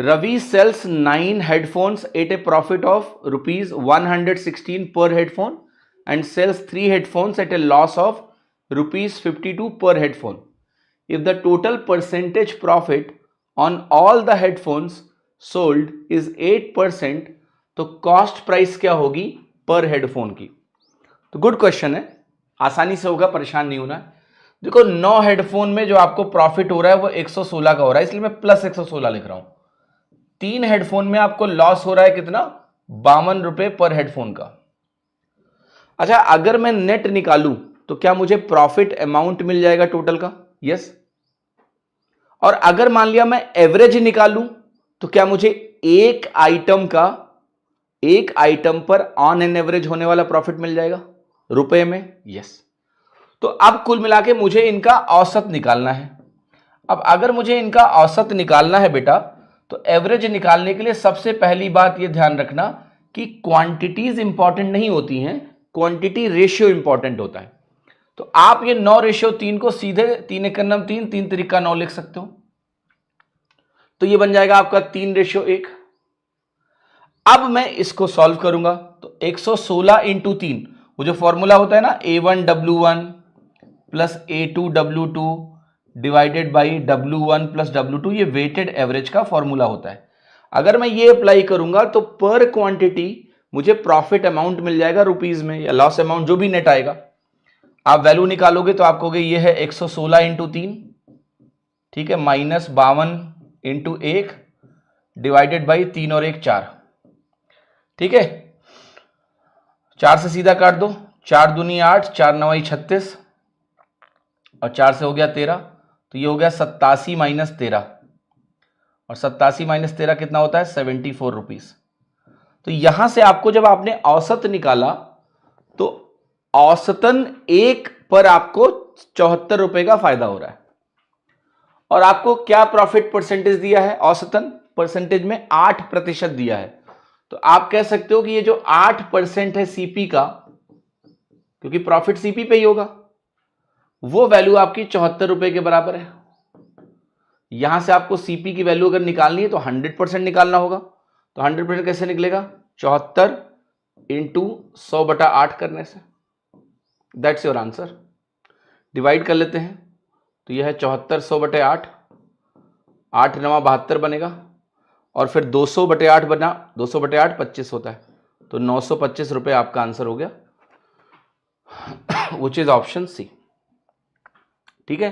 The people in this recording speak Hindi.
Ravi sells 9 headphones at a profit of rupees 116 per headphone and sells 3 headphones at a loss of rupees 52 per headphone. If the total percentage profit on all the headphones sold is 8%, तो कॉस्ट प्राइस क्या होगी पर हेडफोन की? तो गुड क्वेश्चन है, आसानी से होगा, परेशान नहीं होना है। देखो 9 हेडफोन में जो आपको प्रॉफिट हो रहा है वो 116 का हो रहा है, इसलिए मैं प्लस 116 लिख रहा हूं। 3 हेडफोन में आपको लॉस हो रहा है कितना? 52 रुपए पर हेडफोन का। अच्छा, अगर मैं नेट निकालूं तो क्या मुझे प्रॉफिट अमाउंट मिल जाएगा टोटल का? यस। और अगर मान लिया मैं एवरेज निकालूं तो क्या मुझे एक आइटम पर ऑन एन एवरेज होने वाला प्रॉफिट मिल जाएगा रुपए में? यस। तो अब कुल मिला के मुझे इनका औसत निकालना है। अब अगर मुझे इनका औसत निकालना है बेटा, तो एवरेज निकालने के लिए सबसे पहली बात यह ध्यान रखना कि क्वांटिटीज इंपॉर्टेंट नहीं होती हैं, क्वांटिटी रेशियो इंपॉर्टेंट होता है। तो आप ये 9:3 को सीधे 3 × 9 3, 3 × 9 लिख सकते हो। तो ये बन जाएगा आपका 3:1। अब मैं इसको सॉल्व करूंगा तो 116 × 3, वो जो फॉर्मूला होता है ना, A1W1 plus A2W2 divided by W1 plus W2, ये वेटेड एवरेज का फॉर्मूला होता है। अगर मैं ये अप्लाई करूंगा तो पर क्वांटिटी मुझे प्रॉफिट अमाउंट मिल जाएगा रुपीज में, या लॉस अमाउंट जो भी नेट आएगा। आप वैल्यू निकालोगे तो आपको ये है 116 × 3, ठीक है, माइनस 52 × 1 डिवाइडेड बाई 3 और 1 4, ठीक है। 4 से सीधा काट दो, 4 दूनी 8, 4 9 36 और 4 से हो गया 13, तो ये हो गया 87 - 13, और 87 - 13 कितना होता है? 74 रुपीज। तो यहां से आपको जब आपने औसत निकाला तो औसतन एक पर आपको 74 रुपए का फायदा हो रहा है। और आपको क्या प्रॉफिट परसेंटेज दिया है? औसतन परसेंटेज में 8% दिया है। तो आप कह सकते हो कि ये जो 8% है सीपी का, क्योंकि प्रॉफिट सीपी पे ही होगा, वो वैल्यू आपकी 74 रुपए के बराबर है। यहां से आपको सीपी की वैल्यू अगर निकालनी है तो 100% निकालना होगा। तो 100% कैसे निकलेगा? 74 × 100/8 करने से। That's your answer. डिवाइड कर लेते हैं तो यह है 74 100/8, 8 × 9 72 बनेगा, और फिर 200/8 बना, 200/8 25 होता है, तो 925 रुपए आपका आंसर हो गया, विच इज ऑप्शन सी। ठीक है।